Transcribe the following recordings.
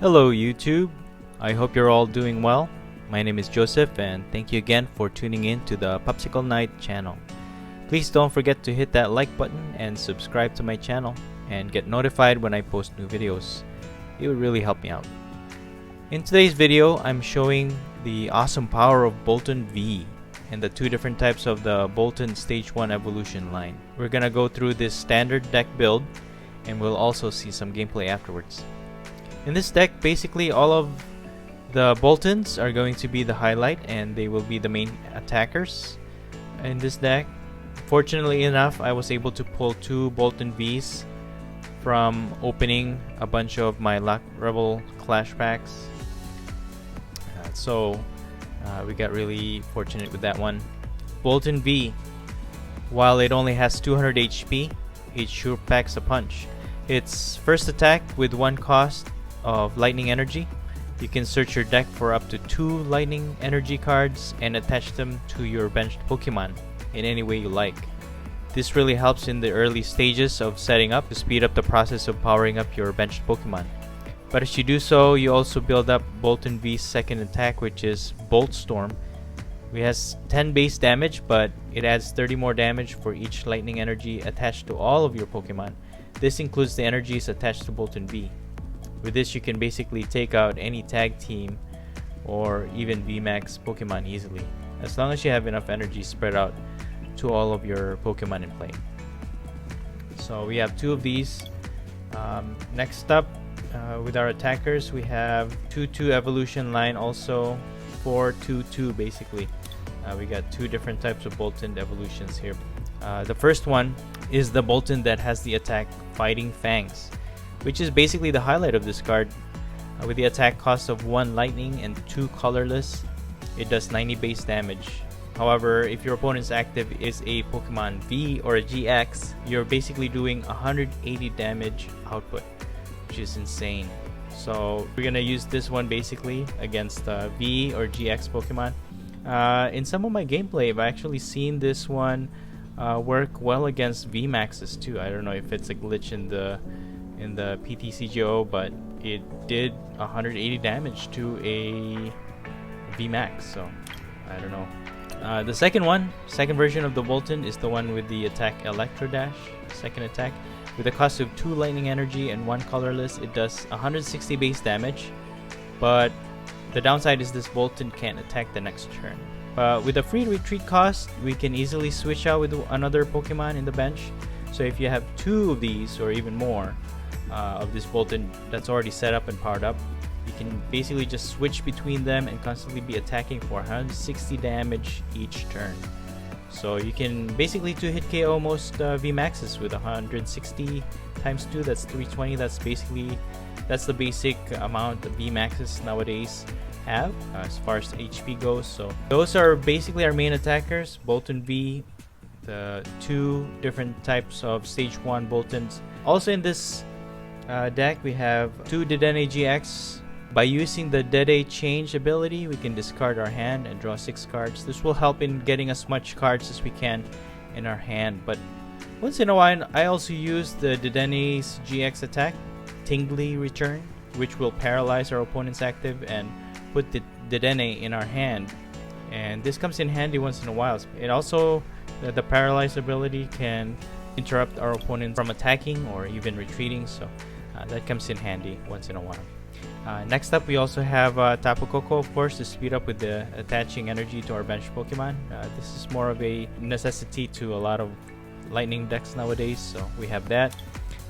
Hello YouTube, I hope you're all doing well. My name is Joseph and thank you again for tuning in to the Popsicle Night channel. Please don't forget to hit that like button and subscribe to my channel and get notified when I post new videos. It would really help me out. In today's video, I'm showing the awesome power of Boltund V and the two different types of the Boltund Stage 1 Evolution line. We're gonna go through this standard deck build and we'll also see some gameplay afterwards. In this deck, basically all of the Boltunds are going to be the highlight and they will be the main attackers in this deck. Fortunately enough, I was able to pull two Boltund Vs from opening a bunch of my Lock Rebel Clash packs. We got really fortunate with that one. Boltund V, while it only has 200 HP, it sure packs a punch. Its first attack with one cost of lightning energy. You can search your deck for up to 2 lightning energy cards and attach them to your benched Pokemon in any way you like. This really helps in the early stages of setting up to speed up the process of powering up your benched Pokemon. But as you do so, you also build up Boltund V's second attack, which is Bolt Storm. It has 10 base damage, but it adds 30 more damage for each lightning energy attached to all of your Pokemon. This includes the energies attached to Boltund V. With this, you can basically take out any tag team or even VMAX Pokemon easily, as long as you have enough energy spread out to all of your Pokemon in play. So we have 2 of these. Next up, with our attackers, we have 2-2 Evolution line, also 4-2-2 basically. We got 2 different types of Boltund evolutions here. The first one is the Boltund that has the attack Fighting Fangs, which is basically the highlight of this card. With the attack cost of 1 lightning and 2 colorless, it does 90 base damage. However, if your opponent's active is a Pokemon V or a GX, you're basically doing 180 damage output, which is insane. So we're gonna use this one basically against V or GX Pokemon. In some of my gameplay, I've actually seen this one work well against VMAXs too. I don't know if it's a glitch in the PTCGO, but it did 180 damage to a VMAX, so I don't know. The second version of the Boltund is the one with the attack Electro Dash, second attack. With a cost of 2 lightning energy and 1 colorless, it does 160 base damage, but the downside is this Boltund can't attack the next turn. With a free retreat cost, we can easily switch out with another Pokemon in the bench. So if you have 2 of these or even more of this Boltund that's already set up and powered up, you can basically just switch between them and constantly be attacking for 160 damage each turn. So you can basically 2-hit KO most VMAXs with 160 times 2, that's 320. That's the basic amount that VMAXs nowadays have as far as HP goes. So those are basically our main attackers, Boltund V, the 2 different types of Stage 1 Boltunds. Also in this deck, we have 2 Dedenne-GX. By using the Dedenne change ability, we can discard our hand and draw 6 cards. This will help in getting as much cards as we can in our hand. But once in a while, I also use the Dedenne's GX attack, Tingly Return, which will paralyze our opponent's active and put the Dedenne in our hand. And this comes in handy once in a while. It also, the paralyze ability can interrupt our opponent from attacking or even retreating, so that comes in handy once in a while. Next up, we also have Tapu Koko, of course, to speed up with the attaching energy to our bench Pokemon. This is more of a necessity to a lot of lightning decks nowadays, so we have that.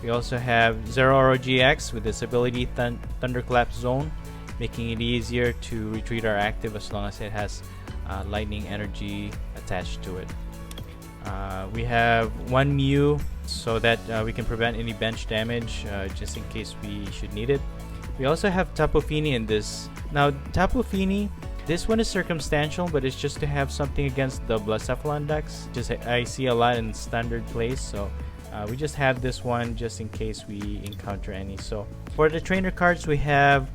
We also have Zeraora-GX with this ability Thunderclap Zone, making it easier to retreat our active as long as it has lightning energy attached to it. We have 1 Mew so that we can prevent any bench damage just in case we should need it. We also have Tapu Fini in this. Now, Tapu Fini, this one is circumstantial, but it's just to have something against the Blacephalon decks. I see a lot in standard plays, so we just have this one just in case we encounter any. So for the trainer cards, we have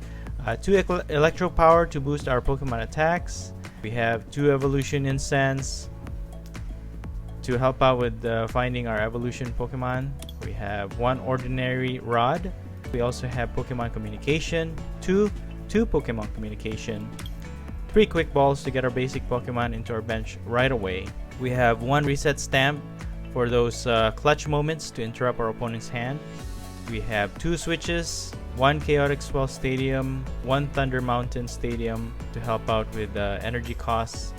2 Electropower to boost our Pokemon attacks. We have 2 Evolution Incense to help out with finding our evolution Pokemon. We have 1 Ordinary Rod We also have Pokemon Communication, two Pokemon Communication, 3 quick balls to get our basic Pokemon into our bench right away. We have 1 Reset Stamp for those clutch moments to interrupt our opponent's hand. We have 2 switches, 1 Chaotic Swell Stadium, 1 Thunder Mountain Stadium to help out with energy costs.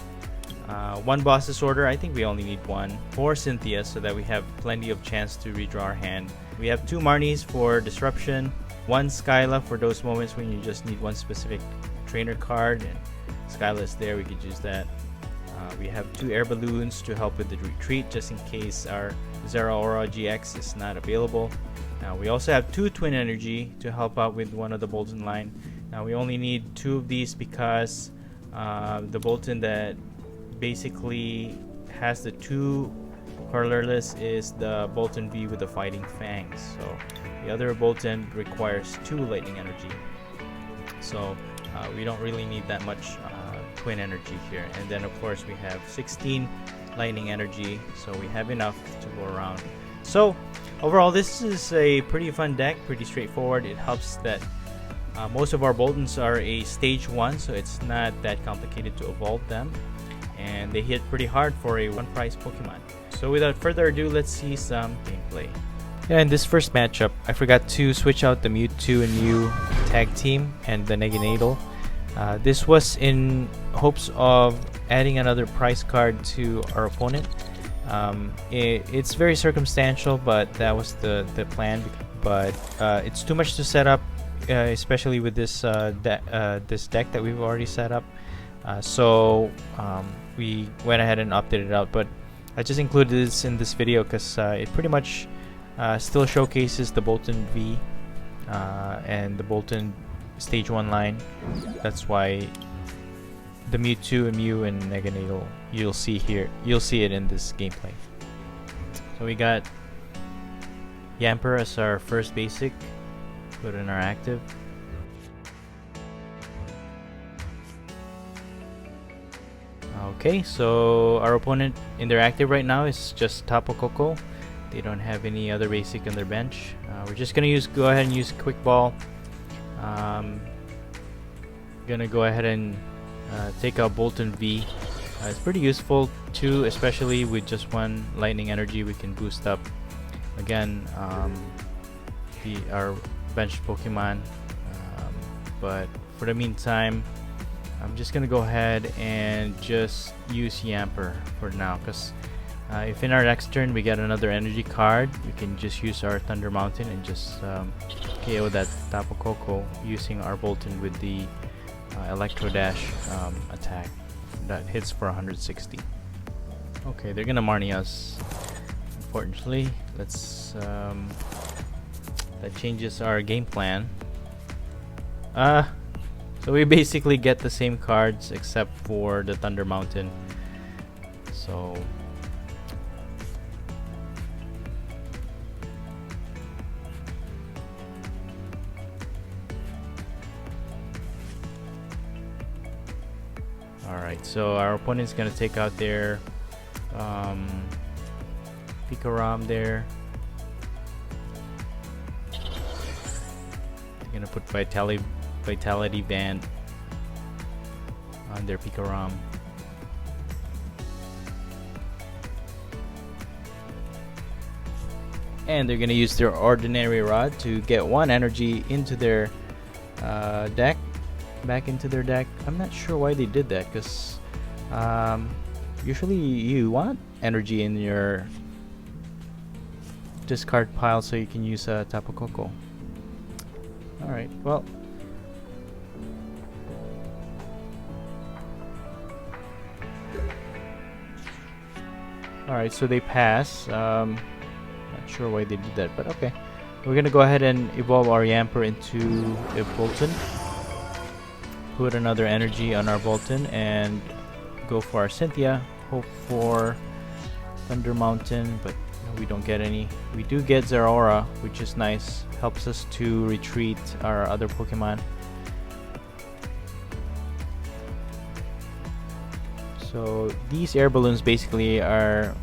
1 Boss's Order, I think we only need 1 for Cynthia so that we have plenty of chance to redraw our hand. We have 2 Marnies for Disruption, 1 Skyla for those moments when you just need 1 specific trainer card, and Skyla is there, we could use that. We have 2 Air Balloons to help with the retreat just in case our Zeraora-GX is not available. Now we also have 2 Twin Energy to help out with one of the Boltund line. Now we only need 2 of these because the Boltund that basically has the 2 colorless is the Boltund V with the Fighting Fangs. So the other Boltund requires 2 Lightning Energy. So we don't really need that much Twin Energy here. And then of course we have 16 Lightning Energy, so we have enough to go around. So overall, this is a pretty fun deck, pretty straightforward. It helps that most of our Boltunds are a stage 1, so it's not that complicated to evolve them, and they hit pretty hard for a 1 prize Pokemon. So without further ado, let's see some gameplay. Yeah, in this first matchup, I forgot to switch out the Mewtwo and Mew tag team and the Neganadal. This was in hopes of adding another prize card to our opponent. It's very circumstantial, but that was the plan. But it's too much to set up, especially with this this deck that we've already set up. So we went ahead and opted it out. But I just included this in this video because it pretty much still showcases the Boltund V and the Boltund Stage 1 line. That's why the Mewtwo and Mew and Neganadal you'll see here. You'll see it in this gameplay. So we got Yamper as our first basic. Put in our active. Okay, so our opponent in their active right now is just Tapu Koko. They don't have any other basic on their bench. We're just gonna go ahead and use Quick Ball. Gonna go ahead and take out Boltund V. It's pretty useful too, especially with just 1 Lightning Energy. We can boost up again our bench Pokemon. But for the meantime, I'm just gonna go ahead and just use Yamper for now, because if in our next turn we get another energy card, we can just use our Thunder Mountain and just KO that Tapu Koko using our Boltund with the Electro Dash attack that hits for 160. Okay, they're gonna Marnie us, unfortunately. Let's that changes our game plan. So we basically get the same cards except for the Thunder Mountain. So alright, so our opponent's gonna take out their Pikarom there. They're gonna put Vitality Band on their Pikarom. And they're gonna use their Ordinary Rod to get 1 energy into their deck. Back into their deck. I'm not sure why they did that, because usually you want energy in your discard pile so you can use Tapu Koko. Alright, well, alright, so they pass. Not sure why they did that, but okay. We're gonna go ahead and evolve our Yamper into a Boltund. Put another energy on our Boltund and go for our Cynthia. Hope for Thunder Mountain, but we don't get any. We do get Zeraora, which is nice. Helps us to retreat our other Pokemon. So these air balloons basically are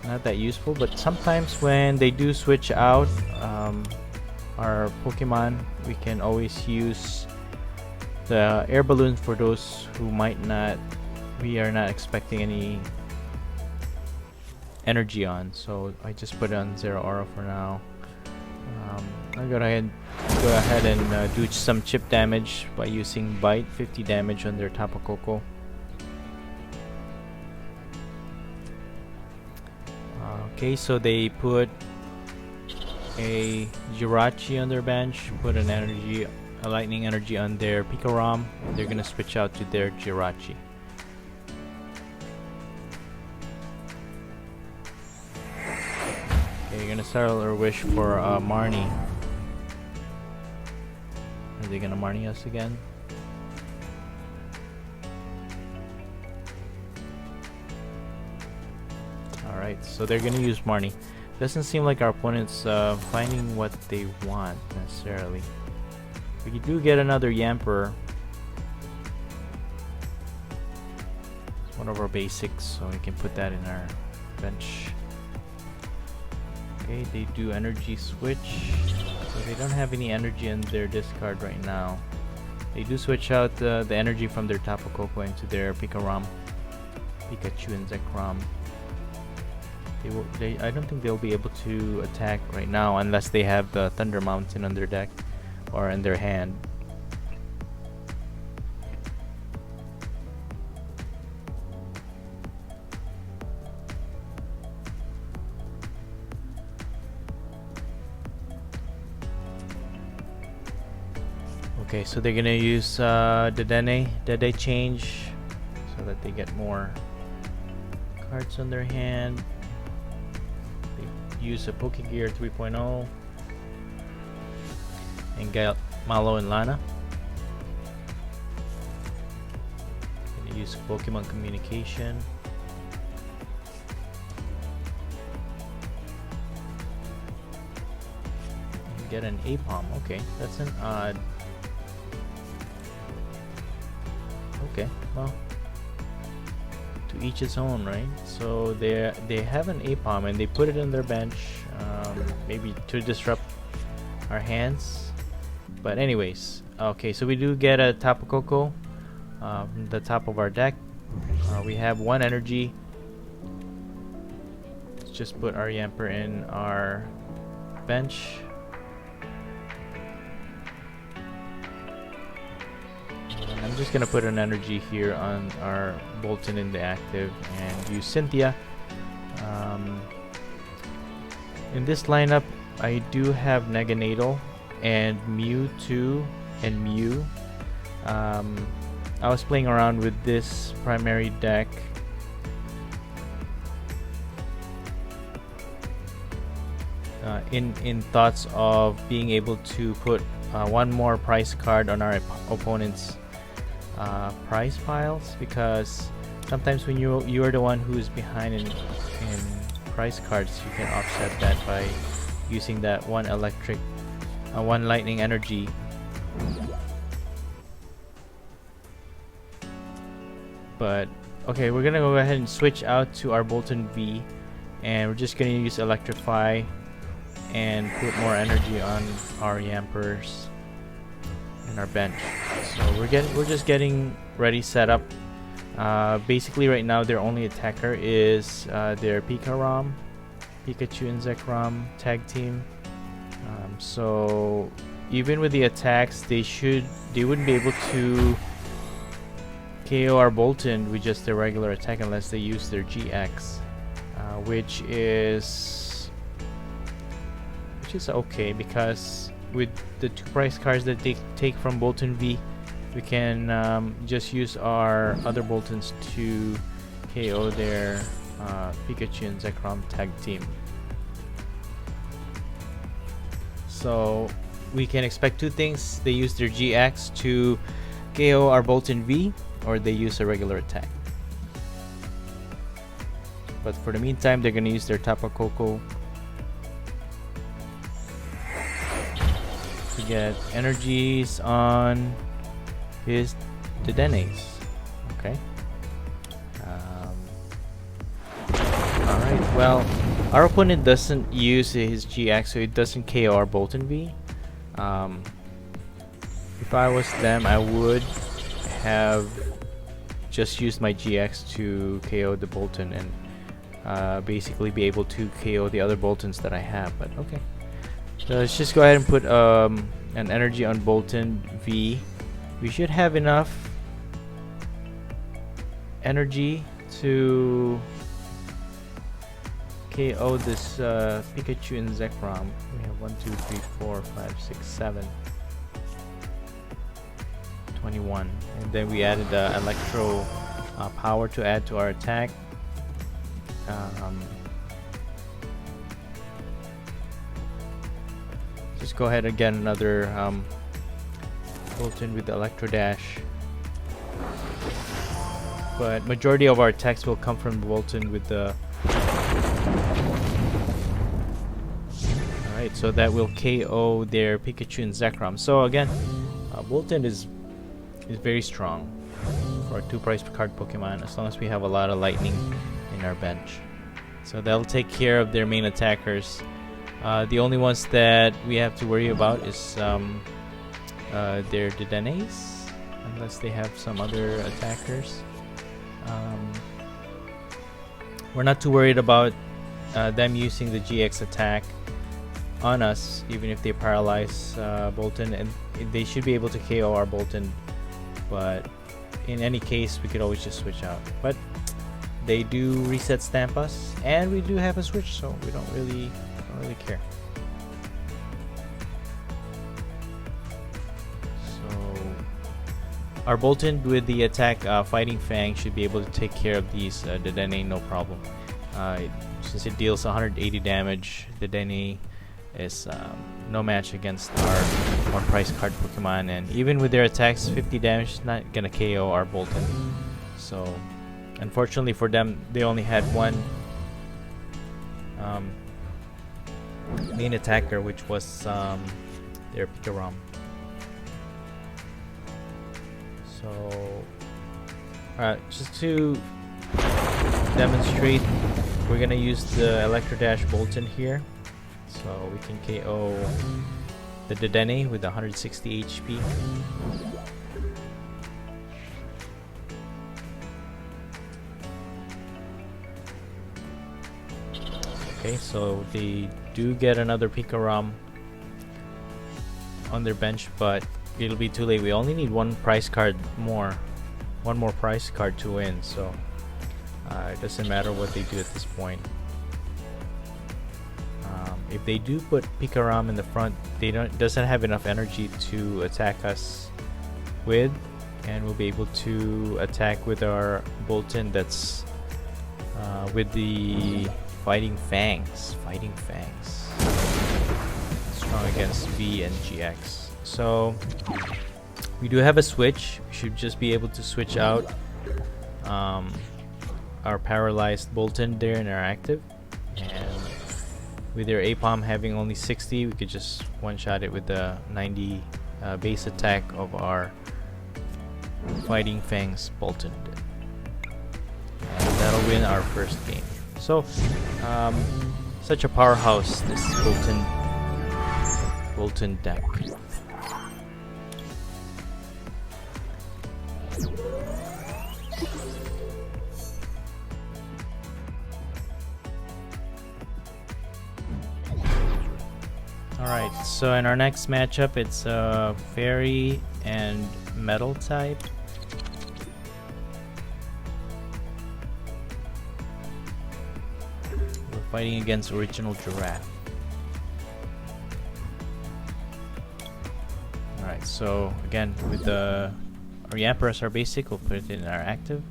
not that useful, but sometimes when they do switch out, our Pokemon, we can always use the Air Balloon for those who we are not expecting any energy on. So I just put it on Zeraora for now. I'll go ahead and do some chip damage by using Bite, 50 damage on their Tapu Koko. Okay, so they put a Jirachi on their bench, put a lightning energy on their Pikarom. They're gonna switch out to their Jirachi. Okay, you're gonna start our wish for Marnie. Are they gonna Marnie us again? Alright, so they're gonna use Marnie. Doesn't seem like our opponent's finding what they want necessarily. We do get another Yamper. It's one of our basics, so we can put that in our bench. Okay, they do energy switch. So they don't have any energy in their discard right now. They do switch out the energy from their Tapu Koko into their Pikachu and Zekrom. I don't think they'll be able to attack right now unless they have the Thunder Mountain on their deck or in their hand. Okay, so they're gonna use Dedenne change so that they get more cards on their hand. They use a Pokegear 3.0 and get Malo and Lana. Gonna use Pokemon Communication. And get an Apom. Okay, that's an odd. Okay, well, to each its own, right? So they have an Apom and they put it in their bench, maybe to disrupt our hands. But anyways, okay, so we do get a Tapu Koko from the top of our deck. We have one energy. Let's just put our Yamper in our bench. I'm just gonna put an energy here on our Boltund in the active and use Cynthia. In this lineup, I do have Neganadal and Mewtwo and Mew. I was playing around with this primary deck. In thoughts of being able to put one more prize card on our opponent's prize piles, because sometimes when you are the one who is behind in prize cards, you can offset that by using that one lightning energy. But okay, we're gonna go ahead and switch out to our Boltund V, and we're just gonna use Electrify and put more energy on our Yampers in our bench. So we're just getting ready, set up. Basically right now their only attacker is their Pikachu and Zekrom tag team. So even with the attacks, they wouldn't be able to KO our Boltund with just their regular attack unless they use their GX, which is okay, because with the two prize cards that they take from Boltund V, we can just use our other Boltunds to KO their Pikachu and Zekrom tag team. So we can expect two things: they use their GX to KO our Boltund V, or they use a regular attack. But for the meantime, they're gonna use their Tapu Koko to get energies on his Dedennes. Okay. Alright, well, our opponent doesn't use his GX, so it doesn't KO our Boltund V. If I was them, I would have just used my GX to KO the Boltund and basically be able to KO the other Boltunds that I have. But okay, so let's just go ahead and put an energy on Boltund V. We should have enough energy to KO this Pikachu and Zekrom. We have 1, 2, 3, 4, 5, 6, 7, 21, and then we added Electro power to add to our attack. Just go ahead and get another Boltund with the Electro Dash. But majority of our attacks will come from Boltund with the. Alright, so that will KO their Pikachu and Zekrom. So again, Boltund is very strong for a 2-price card Pokemon as long as we have a lot of lightning in our bench. So that'll take care of their main attackers. The only ones that we have to worry about is their Dedennes, unless they have some other attackers. We're not too worried about them using the GX attack on us, even if they paralyze Boltund, and they should be able to KO our Boltund. But in any case, we could always just switch out. But they do reset stamp us, and we do have a switch, so we don't really care. So our Boltund with the attack Fighting Fang should be able to take care of these Dedenne no problem. Since it deals 180 damage, Dedenne is no match against our 1-price card Pokemon, and even with their attacks 50 damage is not gonna KO our Boltund. So unfortunately for them, they only had one main attacker, which was their Pikarom. So just to demonstrate, we're gonna use the Electro Dash Boltund here, so we can KO the Dedenne with 160 HP. Okay, so they do get another Pikarom on their bench, but it'll be too late. We only need one more price card to win, so it doesn't matter what they do at this point. If they do put Pikarom in the front, they doesn't have enough energy to attack us with, and we'll be able to attack with our Boltund that's with the Fighting Fangs. Strong against V and GX. So we do have a switch. We should just be able to switch out our paralyzed Boltund there in our active, and with their APOM having only 60, we could just one-shot it with the 90 base attack of our Fighting Fangs Boltund, and that'll win our first game. So such a powerhouse, this Boltund deck. Alright, so in our next matchup, it's Fairy and Metal type. We're fighting against Original Giraffe. Alright, so again, with our Yamper as our basic, we'll put it in our active.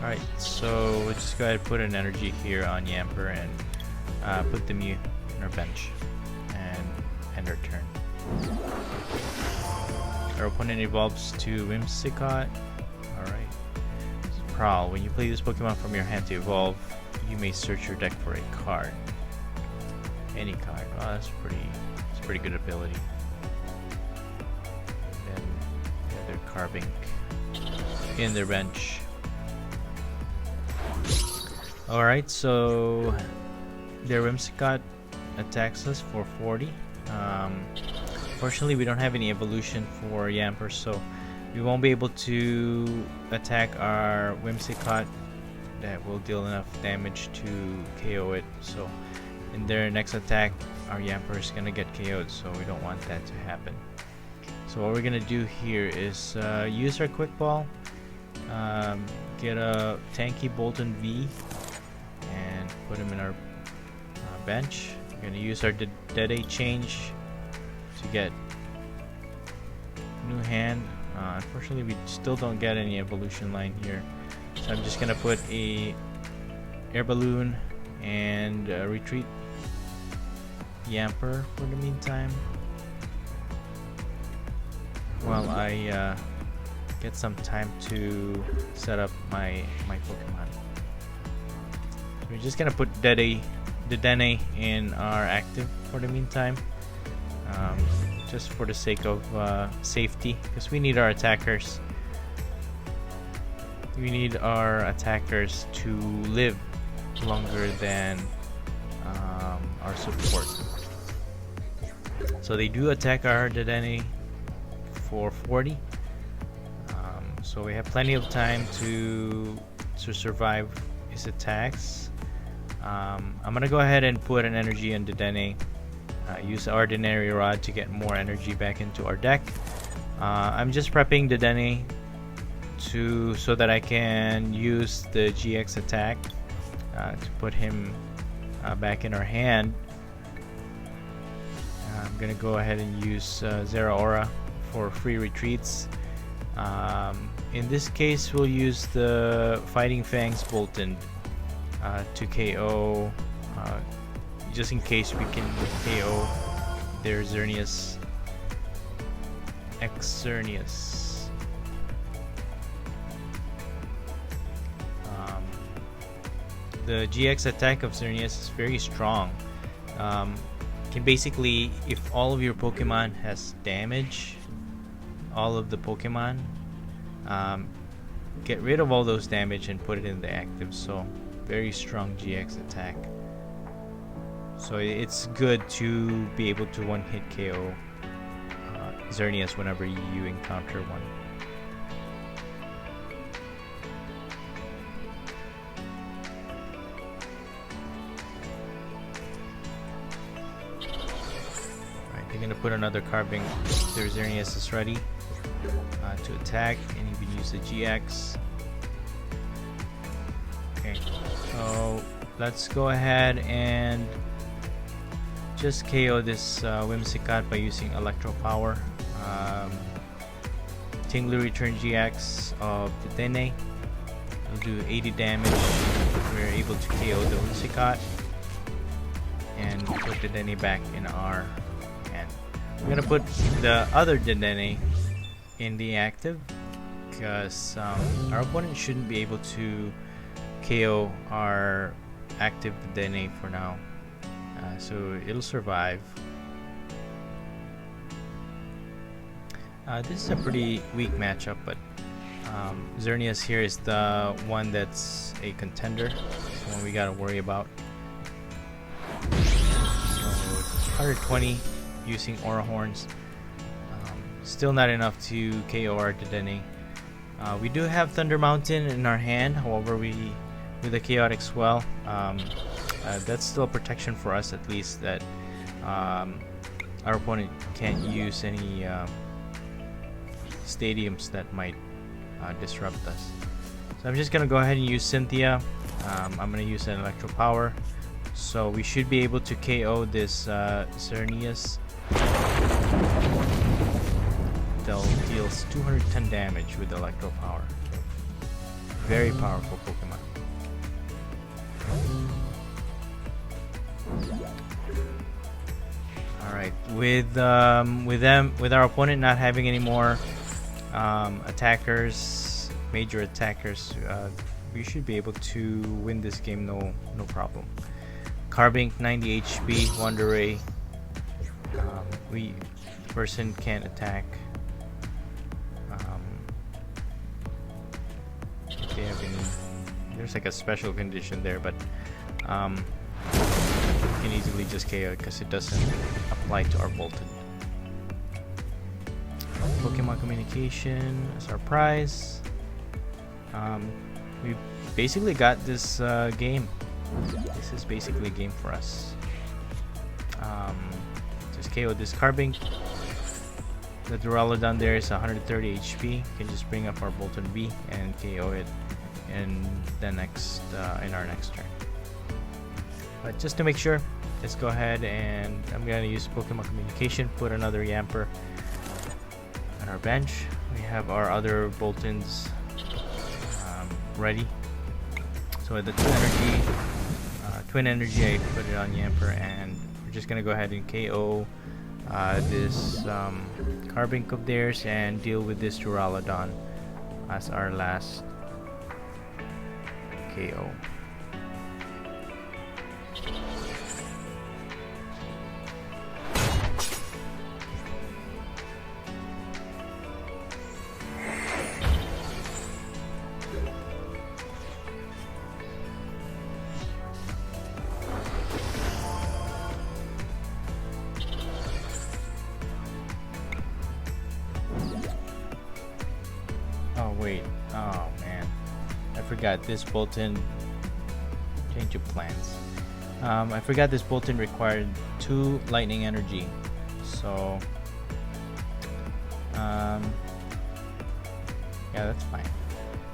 Alright, so we'll just go ahead and put an energy here on Yamper and put the Mew in our bench and end our turn. Our opponent evolves to Whimsicott. Alright. Prowl. When you play this Pokemon from your hand to evolve, you may search your deck for a card. Any card. Oh, that's pretty good ability. And then they're carving in their bench. Alright, so their Whimsicott attacks us for 40. Fortunately, we don't have any evolution for Yamper, so we won't be able to attack our Whimsicott that will deal enough damage to KO it. So in their next attack, our Yamper is gonna get KO'd, so we don't want that to happen. So what we're gonna do here is use our Quick Ball, get a tanky Boltund V, and put him in our bench. We're gonna use our Dedenne change to get new hand. Unfortunately, we still don't get any evolution line here, so I'm just gonna put a Air Balloon and retreat Yamper for the meantime, while I get some time to set up my Pokemon. So we're just gonna put Dedenne in our active for the meantime, just for the sake of safety, because we need our attackers. We need our attackers to live longer than our support. So they do attack our Dedenne for 40. So we have plenty of time to survive his attacks. I'm gonna go ahead and put an energy on Dedenne. Use Ordinary Rod to get more energy back into our deck. I'm just prepping Dedenne so that I can use the GX attack to put him back in our hand. I'm gonna go ahead and use Zeraora for free retreats. In this case, we'll use the Fighting Fangs Boltund to KO, just in case we can KO their Xerneas X Xerneas. The GX attack of Xerneas is very strong. Can basically, if all of your Pokemon has damage, all of the Pokemon, get rid of all those damage and put it in the active. So very strong GX attack. So it's good to be able to one-hit KO Xerneas whenever you encounter one. Alright, they're gonna put another carving. Their Xerneas is ready to attack, and you can use the GX. Okay, so let's go ahead and just KO this Whimsicott by using Electropower. Tingly Return GX of Dedenne will do 80 damage. We're able to KO the Whimsicott and put Dedenne back in our hand. We're gonna put the other Dedenne in the active because our opponent shouldn't be able to KO our active Dedenne for now. So it'll survive. This is a pretty weak matchup, but Xerneas here is the one that's a contender, the one we gotta worry about. So 120 using Aura Horns. Still not enough to KO our Dedenne. We do have Thunder Mountain in our hand, however, with the Chaotic Swell, that's still protection for us, at least, that our opponent can't use any stadiums that might disrupt us. So I'm just gonna go ahead and use Cynthia. I'm gonna use an Electropower, so we should be able to KO this Xerneas. That deals 210 damage with Electropower. Very powerful Pokemon. Alright, Alright, with our opponent not having any more attackers, major attackers, we should be able to win this game no problem. Carbink 90 HP, Wonder Ray. The person can't attack. If they have any, there's like a special condition there, but you can easily just KO it because it doesn't apply to our Boltund. Pokémon Communication as our prize. We basically got this game. This is basically a game for us. Just KO this Carbink. The Duraludon there is 130 HP. You can just bring up our Boltund V and KO it in the next in our next turn. But just to make sure, let's go ahead and I'm gonna use Pokemon Communication. Put another Yamper on our bench. We have our other Boltunds ready. So with the twin energy, I put it on Yamper, and we're just gonna go ahead and KO this Carbink of theirs and deal with this Duraludon as our last KO. Oh wait, oh man, I forgot this Boltund. Change of plans. I forgot this Boltund required 2 lightning energy, so yeah, that's fine.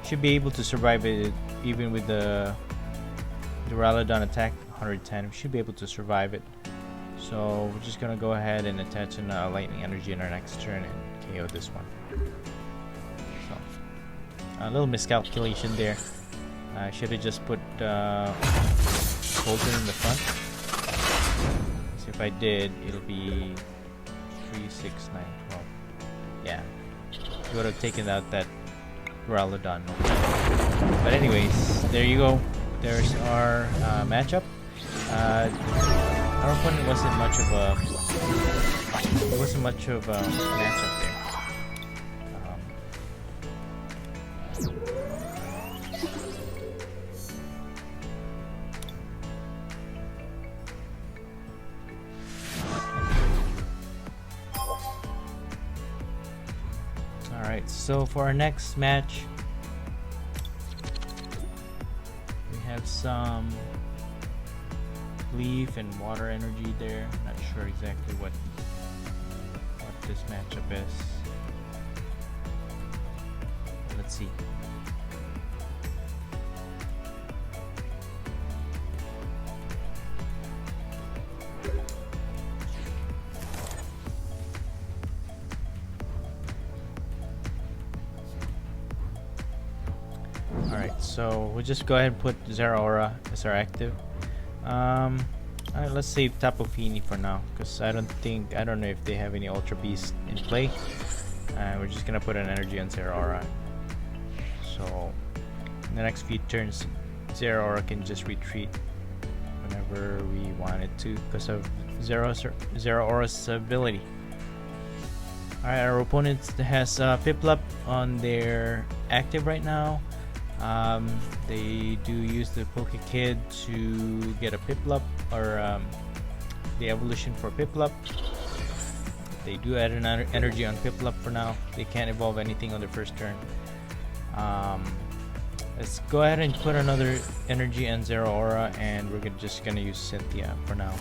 Should be able to survive it even with the Duraludon attack 110. We should be able to survive it. So we're just gonna go ahead and attach a lightning energy in our next turn and KO this one. A little miscalculation there. I should have just put Boltund in the front. So if I did, it'll be 3, 6, 9, 12. Yeah, you would have taken out that Duraludon. But anyways, there you go. There's our matchup. Our opponent wasn't much of a matchup there. Alright, so for our next match, we have some leaf and water energy there. Not sure exactly what this matchup is. Let's see. Alright, so we'll just go ahead and put Zeraora as our active. Alright, let's save Tapu Fini for now, because I don't know if they have any Ultra Beast in play. We're just gonna put an energy on Zeraora. So in the next few turns, Zeraora can just retreat whenever we want it to because of Zeraora's ability. Alright, our opponent has Piplup on their active right now. They do use the Pokekid to get a Piplup, or the evolution for Piplup. They do add an energy on Piplup for now. They can't evolve anything on their first turn. Let's go ahead and put another energy on Zeraora, and we're just gonna use Cynthia for now.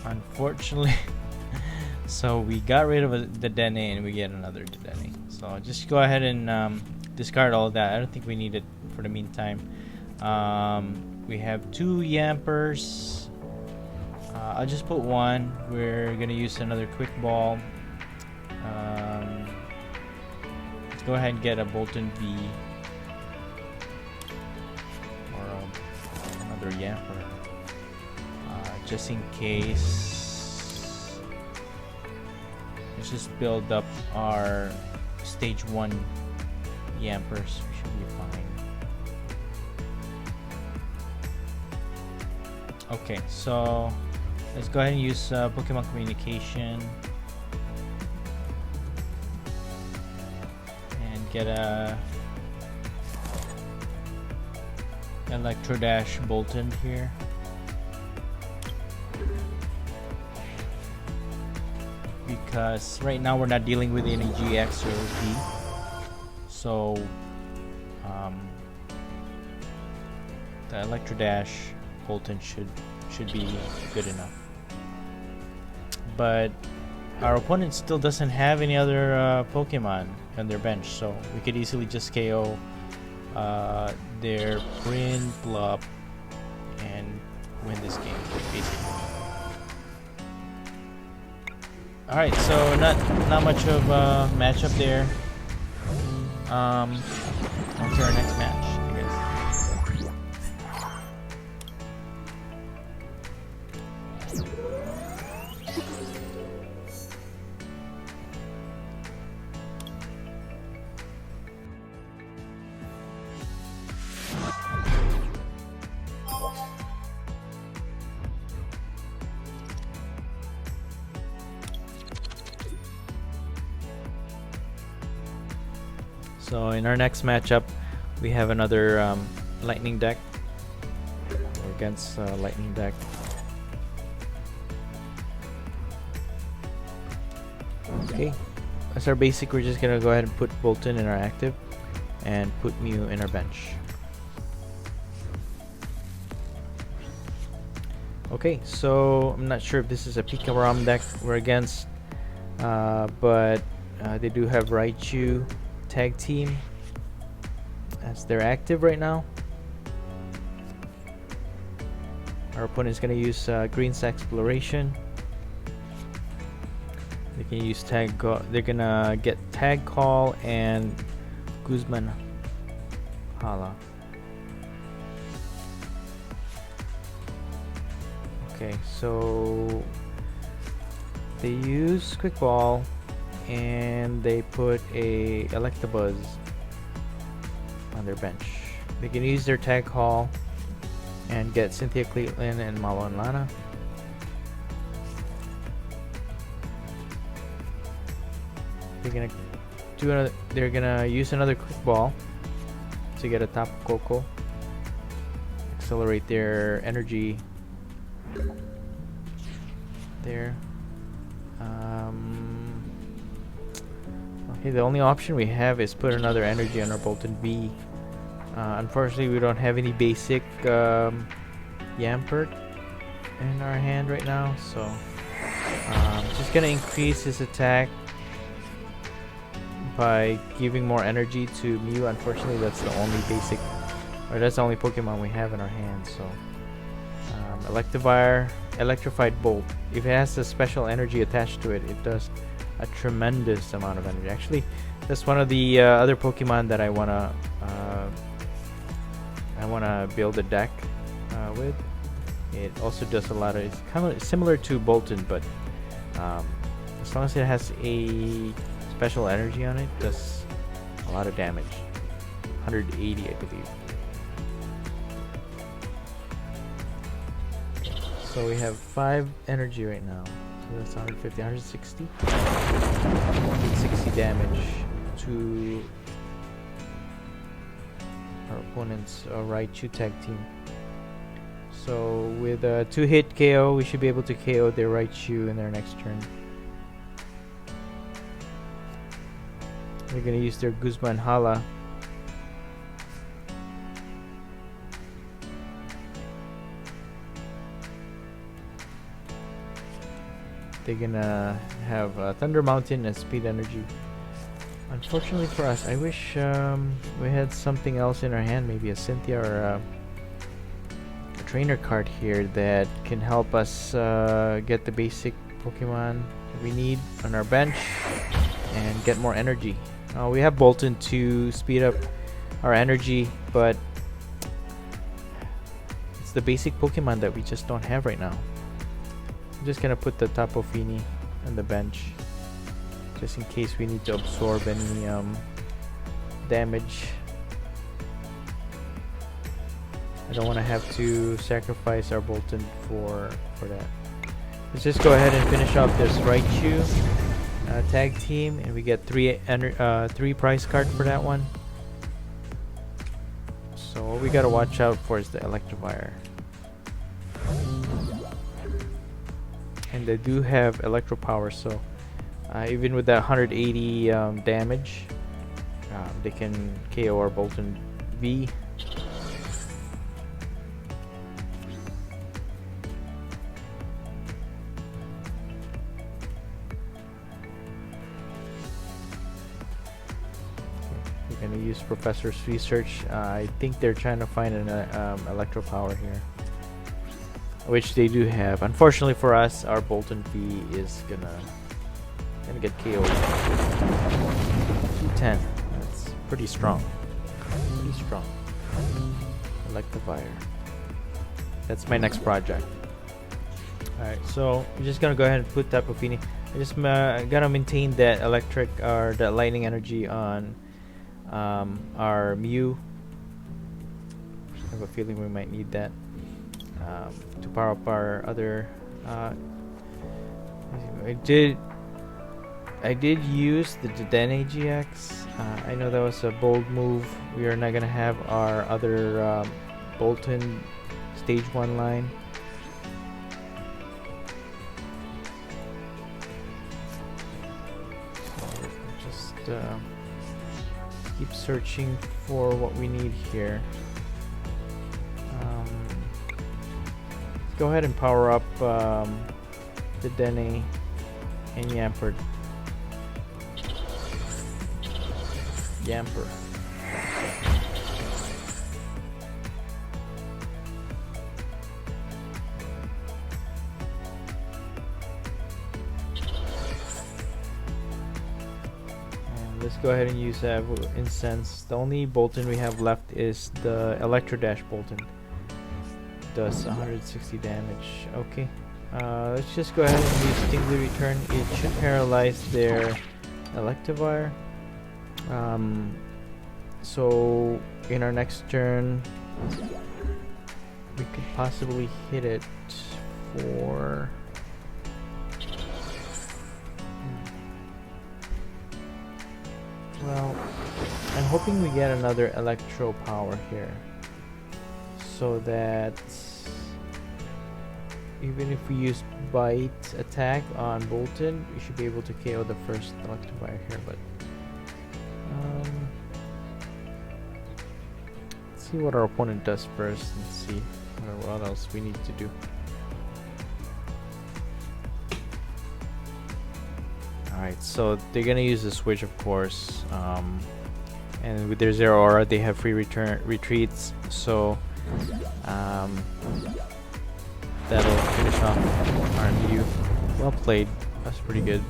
Unfortunately, so we got rid of the Dedenne and we get another Dedenne. So just go ahead and discard all of that. I don't think we need it for the meantime. We have 2 Yampers. I'll just put 1. We're gonna use another Quick Ball. Let's go ahead and get a Boltund V or another Yamper, just in case Let's just build up our stage 1 Yampers. We should be fine. Okay, so let's go ahead and use Pokemon Communication and get a Boltund here. Because right now we're not dealing with any GX or OP, so the Boltund should be good enough. But our opponent still doesn't have any other Pokemon on their bench, so we could easily just KO their Blop and win this game, basically. Alright, so not much of a matchup there. On to our next match, I guess. So in our next matchup, we have another Lightning deck. We're against Lightning deck. Okay, as our basic, we're just gonna go ahead and put Boltund in our active and put Mew in our bench. Okay, so I'm not sure if this is a Pika ROM deck we're against, but they do have Raichu Tag Team as they're active right now. Our opponent is going to use Green's Exploration. They can use Tag Call. They're gonna get Tag Call and Guzman Hala. Okay, so they use Quick Ball and they put a Electabuzz on their bench. They can use their Tag Call and get Cynthia Cleveland and Malo and Lana. They're gonna use another Quick Ball to get a Tapu Koko. Accelerate their energy there. Okay, the only option we have is put another energy on our Boltund V. Unfortunately, we don't have any basic Yamper in our hand right now, so just gonna increase his attack by giving more energy to Mew. Unfortunately, that's the only basic, or that's the only Pokemon we have in our hands. So Electrified Bolt. If it has a special energy attached to it, it does a tremendous amount of energy. Actually, that's one of the other Pokemon that I wanna build a deck with. It also does a lot of. It's kind of similar to Boltund, but as long as it has a special energy on it, does a lot of damage. 180, I believe. So we have 5 energy right now. So that's 150, 160. 160 damage to our opponent's Raichu Tag Team. So with a 2-hit KO, we should be able to KO their Raichu in their next turn. They're gonna use their Guzman Hala. They're gonna have Thunder Mountain and Speed Energy. Unfortunately for us, I wish we had something else in our hand, maybe a Cynthia or a trainer card here that can help us get the basic Pokemon that we need on our bench and get more energy. We have Boltund to speed up our energy, but it's the basic Pokemon that we just don't have right now. I'm just gonna put the Tapu Fini on the bench just in case we need to absorb any damage. I don't want to have to sacrifice our Boltund for that. Let's just go ahead and finish off this Raichu tag team, and we get three prize card for that one. So what we gotta watch out for is the Electropower. And they do have Electropower, so even with that 180 damage, they can KO our Boltund V. We're gonna use Professor's research. I think they're trying to find an Electropower here, which they do have. Unfortunately for us, our Boltund V is gonna get KO'd. 210. That's pretty strong. Pretty strong. Electropower. That's my next project. Alright, so we're just gonna go ahead and put Tapu Fini. I just gotta maintain that electric or that lightning energy on our Mew. I have a feeling we might need that to power up our other. I did use the Dedenne-GX. I know that was a bold move. We are not gonna have our other Boltund Stage 1 line. So just keep searching for what we need here. Let's go ahead and power up Dedenne and Yamper. Let's go ahead and use Evolution Incense. The only Boltund we have left is the Electrodash Boltund. Does 160 damage. Okay. Let's just go ahead and use Stingly Return. It should paralyze their Electropower. So in our next turn, we could possibly hit it for. Well, I'm hoping we get another Electropower here, so that even if we use Bite attack on Boltund, we should be able to KO the first Electropower here. But let's see what our opponent does first and see what else we need to do. Alright, so they're gonna use the Switch, of course, and with their Zeraora they have free retreats, so that'll finish off our Mew. Well played, that's pretty good.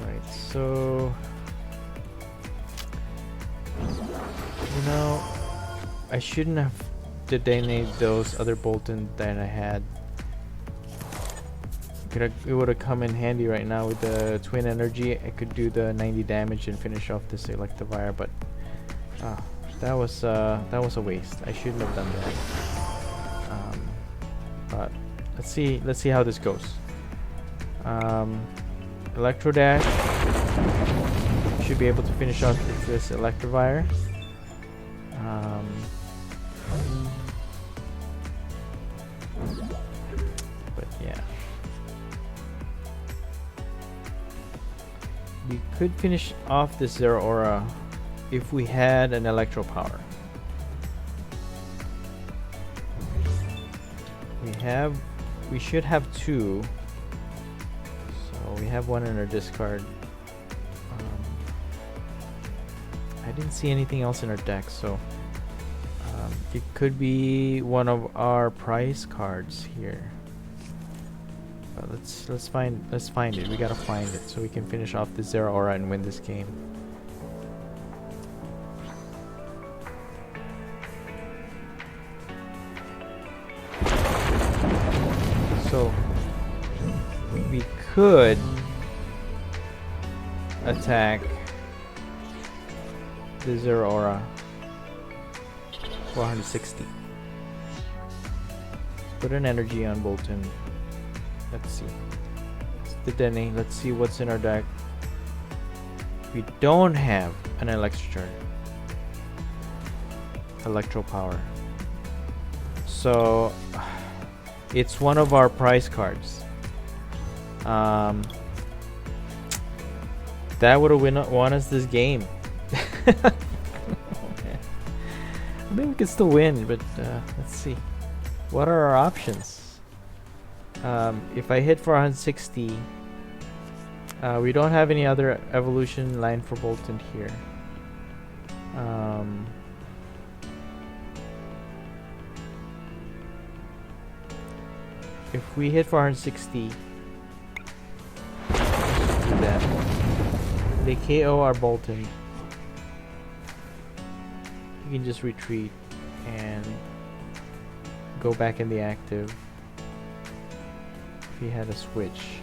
Alright, so you know, I shouldn't have Dedenne those other Boltund that I had. It would have come in handy right now with the twin energy. I could do the 90 damage and finish off this Electropower, but that was a waste. I shouldn't have done that. But let's see how this goes. Electrodash should be able to finish off this Electropower. But yeah. We could finish off this Zeraora if we had an Electropower. We should have two. So we have one in our discard. I didn't see anything else in our deck, so it could be one of our prize cards here. But let's find it. We gotta find it so we can finish off the Zeraora and win this game. So could attack the Zeraora 460. Put an energy on Boltund. Let's see. It's the Dedenne. Let's see what's in our deck. We don't have an Electropower. So it's one of our prize cards. That would have won us this game. I think we can still win, but let's see. What are our options? If I hit for 160, we don't have any other evolution line for Boltund here. If we hit for 160, let's do that. They KO our Boltund. You can just retreat and go back in the active if he had a switch.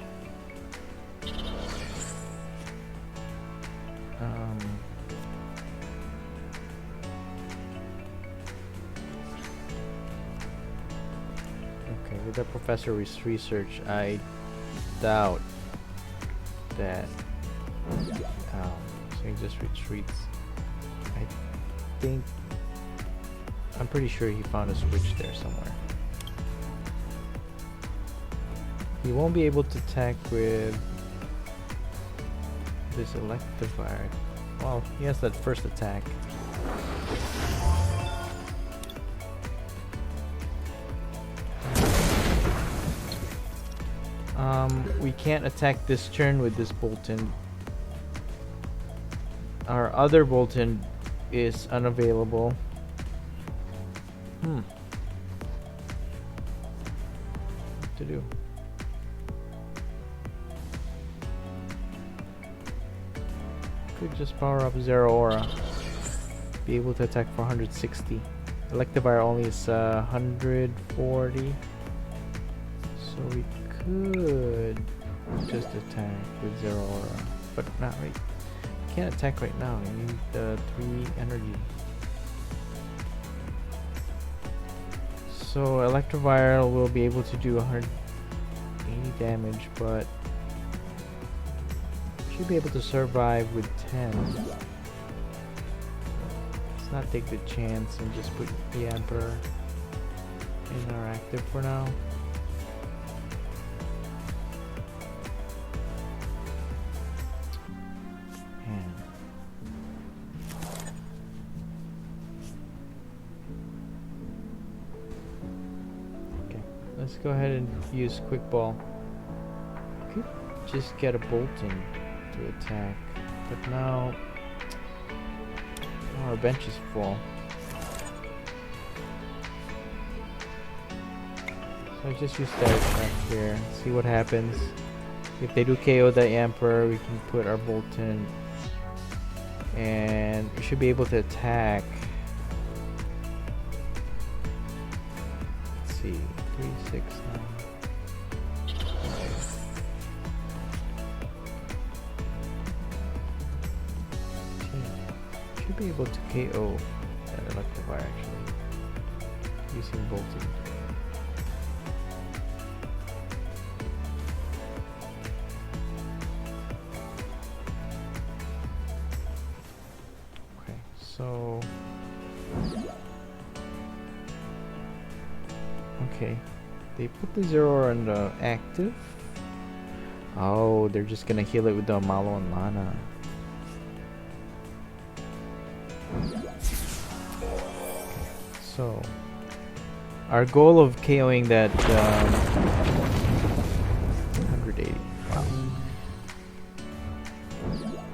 Okay, with the professor's research, I doubt that. So he just retreats. I'm pretty sure he found a switch there somewhere. He won't be able to attack with this Electropower. Well, he has that first attack. We can't attack this turn with this Boltund. Our other Boltund is unavailable. What to do? Could just power up Zeraora. Be able to attack for 160. Electropower only is 140. So we could just attack with Zeraora, but not right. Can't attack right now. I need 3 energy. So Electropower will be able to do 180 damage, but should be able to survive with 10. Let's not take the chance and just put the Yamper in our active for now. Let's go ahead and use Quick Ball. Could just get a Boltund to attack, but now our bench is full. So I just use that attack here. See what happens. If they do KO the Yamper, we can put our Boltund, and we should be able to attack. Let's see. 3, 6, 9. Should be able to KO that Electropower actually using Boltund. Okay, so okay. They put the Zeraora on the active. Oh, they're just gonna heal it with the Malo and Lana. So, our goal of KOing that 180. Wow.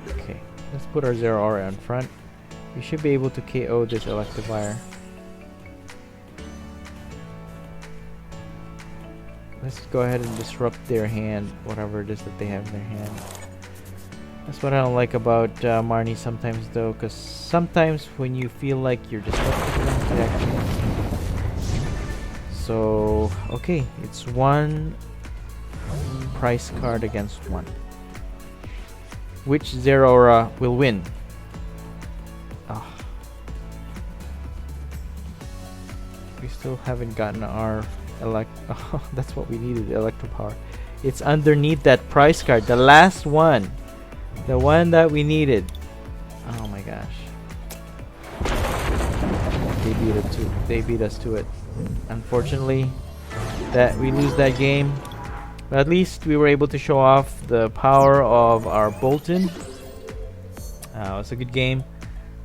Okay, let's put our Zeraora in front. We should be able to KO this Electropower. Let's go ahead and disrupt their hand, whatever it is that they have in their hand. That's what I don't like about Marnie sometimes though, because sometimes when you feel like you're disrupting them, they actually... So, okay, it's 1 price card against one. Which Zeraora will win? Ah. We still haven't gotten our oh, that's what we needed, Electropower. It's underneath that price card, the last one. The one that we needed. Oh my gosh. They beat us to it. Unfortunately, that we lose that game. But at least we were able to show off the power of our Boltund. It was a good game.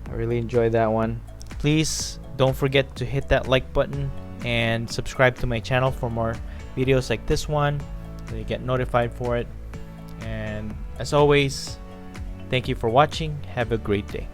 I really enjoyed that one. Please don't forget to hit that like button and subscribe to my channel for more videos like this one, so you get notified for it. And as always, thank you for watching. Have a great day.